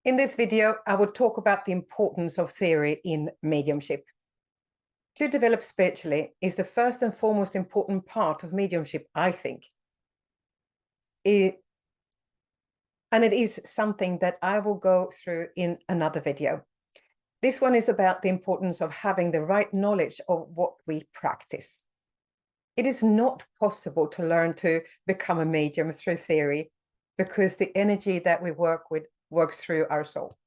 In this video, I will talk about the importance of theory in mediumship. To develop spiritually is the first and foremost important part of mediumship, I think. And it is something that I will go through in another video. This one is about the importance of having the right knowledge of what we practice. It is not possible to learn to become a medium through theory because the energy that we work with works through our soul.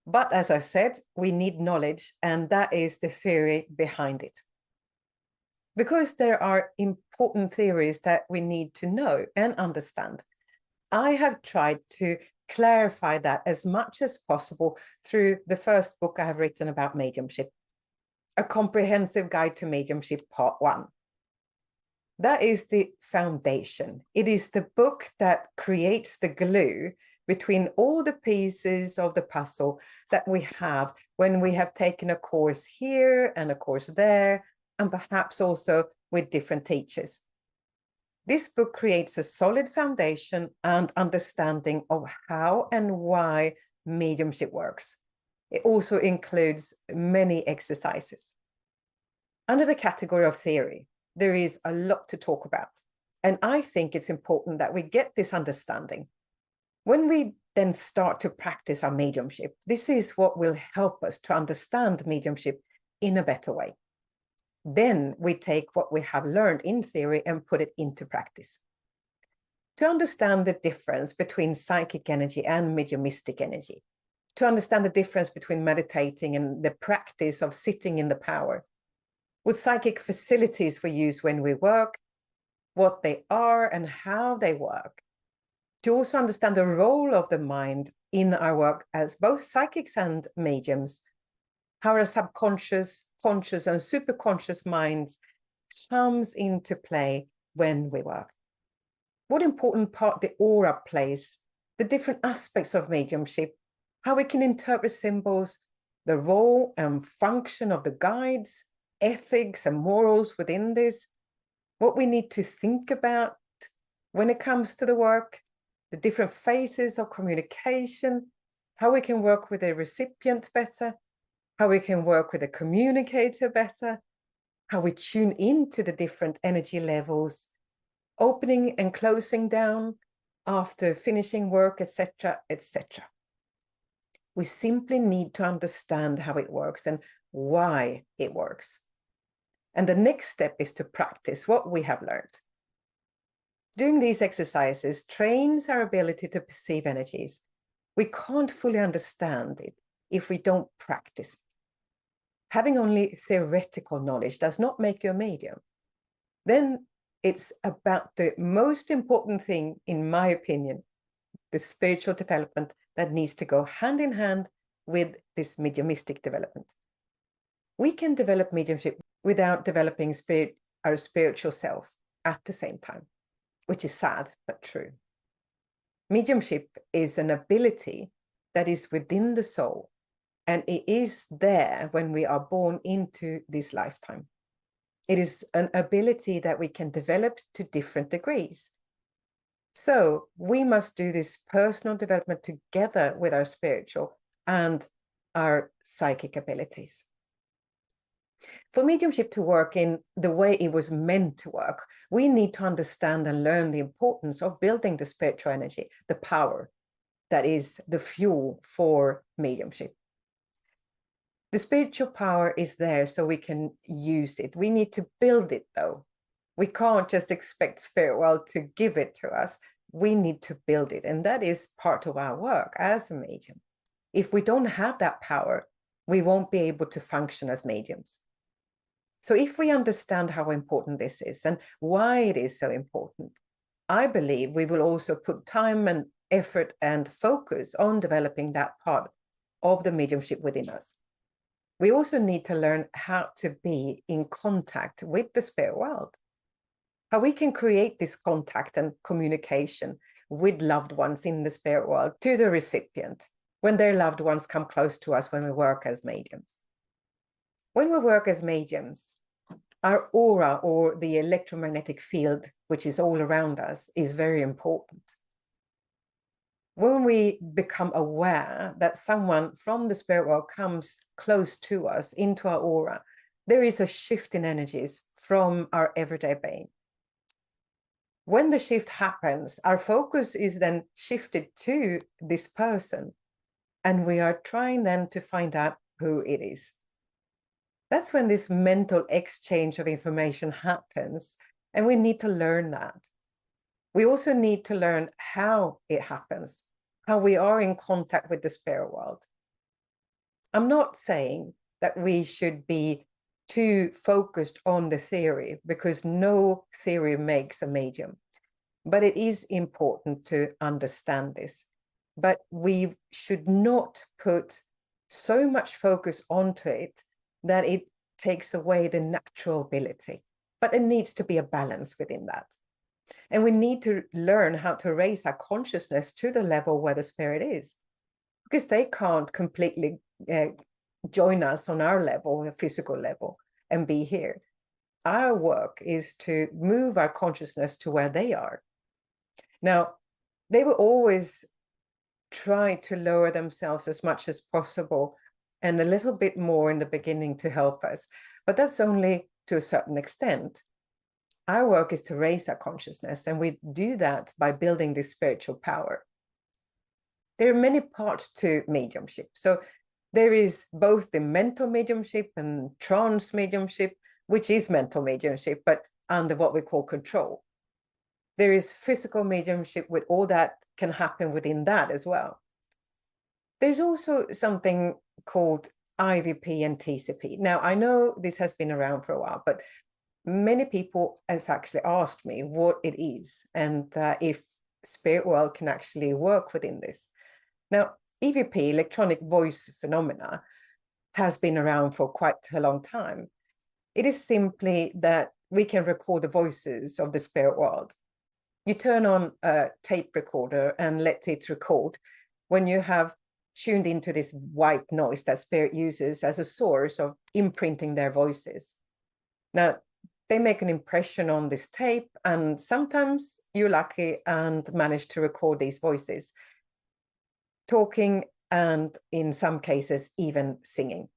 But as I said, we need knowledge, and that is the theory behind it. Because there are important theories that we need to know and understand, I have tried to clarify that as much as possible through the first book I have written about mediumship, A Comprehensive Guide to Mediumship, Part 1. That is the foundation. It is the book that creates the glue between all the pieces of the puzzle that we have when we have taken a course here and a course there, and perhaps also with different teachers. This book creates a solid foundation and understanding of how and why mediumship works. It also includes many exercises. Under the category of theory, there is a lot to talk about, and I think it's important that we get this understanding. When we then start to practice our mediumship, this is what will help us to understand mediumship in a better way. Then we take what we have learned in theory and put it into practice. To understand the difference between psychic energy and mediumistic energy, to understand the difference between meditating and the practice of sitting in the power, what psychic facilities we use when we work, what they are and how they work, to also understand the role of the mind in our work as both psychics and mediums, how our subconscious, conscious and superconscious minds comes into play when we work. What important part the aura plays, the different aspects of mediumship, how we can interpret symbols, the role and function of the guides, ethics and morals within this, what we need to think about when it comes to the work, the different phases of communication, how we can work with a recipient better, how we can work with a communicator better, how we tune into the different energy levels, opening and closing down after finishing work, etc., etc. We simply need to understand how it works and why it works. And the next step is to practice what we have learned. Doing these exercises trains our ability to perceive energies. We can't fully understand it if we don't practice it. Having only theoretical knowledge does not make you a medium. Then it's about the most important thing, in my opinion, the spiritual development that needs to go hand in hand with this mediumistic development. We can develop mediumship without developing our spiritual self at the same time, which is sad but true. Mediumship is an ability that is within the soul, and it is there when we are born into this lifetime. It is an ability that we can develop to different degrees. So we must do this personal development together with our spiritual and our psychic abilities. For mediumship to work in the way it was meant to work, we need to understand and learn the importance of building the spiritual energy, the power that is the fuel for mediumship. The spiritual power is there so we can use it. We need to build it though. We can't just expect spirit world to give it to us. We need to build it, and that is part of our work as a medium. If we don't have that power, we won't be able to function as mediums. So if we understand how important this is and why it is so important, I believe we will also put time and effort and focus on developing that part of the mediumship within us. We also need to learn how to be in contact with the spirit world, how we can create this contact and communication with loved ones in the spirit world to the recipient when their loved ones come close to us when we work as mediums. When we work as mediums, our aura, or the electromagnetic field, which is all around us, is very important. When we become aware that someone from the spirit world comes close to us, into our aura, there is a shift in energies from our everyday being. When the shift happens, our focus is then shifted to this person, and we are trying then to find out who it is. That's when this mental exchange of information happens, and we need to learn that. We also need to learn how it happens, how we are in contact with the spirit world. I'm not saying that we should be too focused on the theory, because no theory makes a medium. But it is important to understand this. But we should not put so much focus onto it that it takes away the natural ability. But there needs to be a balance within that. And we need to learn how to raise our consciousness to the level where the spirit is, because they can't completely join us on our level, a physical level, and be here. Our work is to move our consciousness to where they are. Now, they will always try to lower themselves as much as possible, and a little bit more in the beginning to help us, but that's only to a certain extent. Our work is to raise our consciousness, and we do that by building this spiritual power. There are many parts to mediumship. So there is both the mental mediumship and trance mediumship, which is mental mediumship, but under what we call control. There is physical mediumship with all that can happen within that as well. There's also something called IVP and TCP. Now, I know this has been around for a while, but many people has actually asked me what it is, and if spirit world can actually work within this. Now, EVP, electronic voice phenomena, has been around for quite a long time. It is simply that we can record the voices of the spirit world. You turn on a tape recorder and let it record when you have tuned into this white noise that spirit uses as a source of imprinting their voices. Now, they make an impression on this tape, and sometimes you're lucky and manage to record these voices, talking, and in some cases, even singing.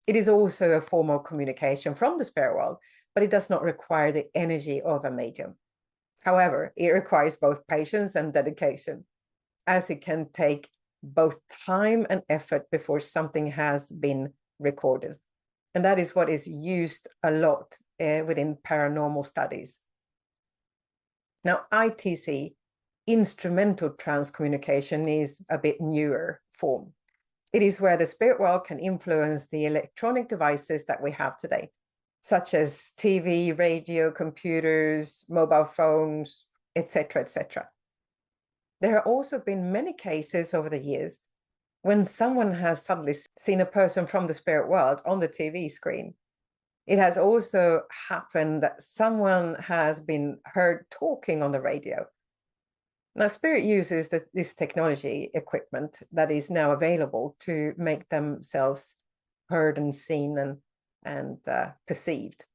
It is also a form of communication from the spirit world, but it does not require the energy of a medium. However, it requires both patience and dedication, as it can take both time and effort before something has been recorded. And that is what is used a lot within paranormal studies. Now, ITC, instrumental trance communication, is a bit newer form. It is where the spirit world can influence the electronic devices that we have today, such as TV, radio, computers, mobile phones, etc., etc. There have also been many cases over the years when someone has suddenly seen a person from the spirit world on the TV screen. It has also happened that someone has been heard talking on the radio. Now, spirit uses this technology equipment that is now available to make themselves heard and seen and perceived.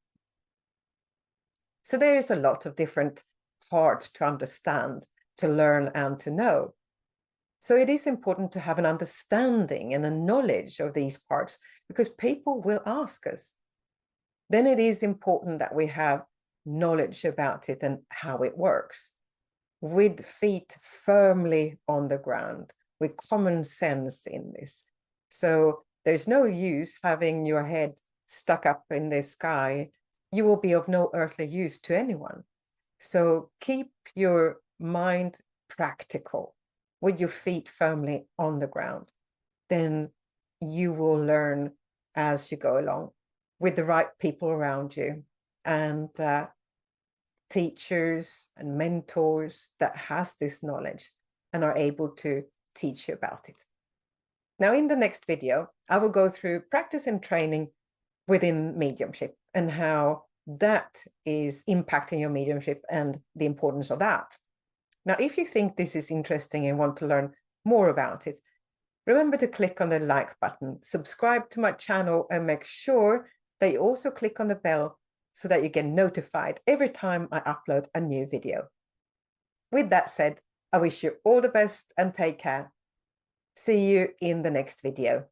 So there is a lot of different parts to understand, to learn, and to know. So it is important to have an understanding and a knowledge of these parts, because people will ask us. Then it is important that we have knowledge about it and how it works, with feet firmly on the ground, with common sense in this. So there's no use having your head stuck up in the sky. You will be of no earthly use to anyone. So keep your mind practical, with your feet firmly on the ground. Then you will learn as you go along, with the right people around you, and teachers and mentors that has this knowledge and are able to teach you about it. Now, in the next video, I will go through practice and training within mediumship and how that is impacting your mediumship and the importance of that. Now, if you think this is interesting and want to learn more about it, remember to click on the like button, subscribe to my channel, and make sure that you also click on the bell so that you get notified every time I upload a new video. With that said, I wish you all the best and take care. See you in the next video.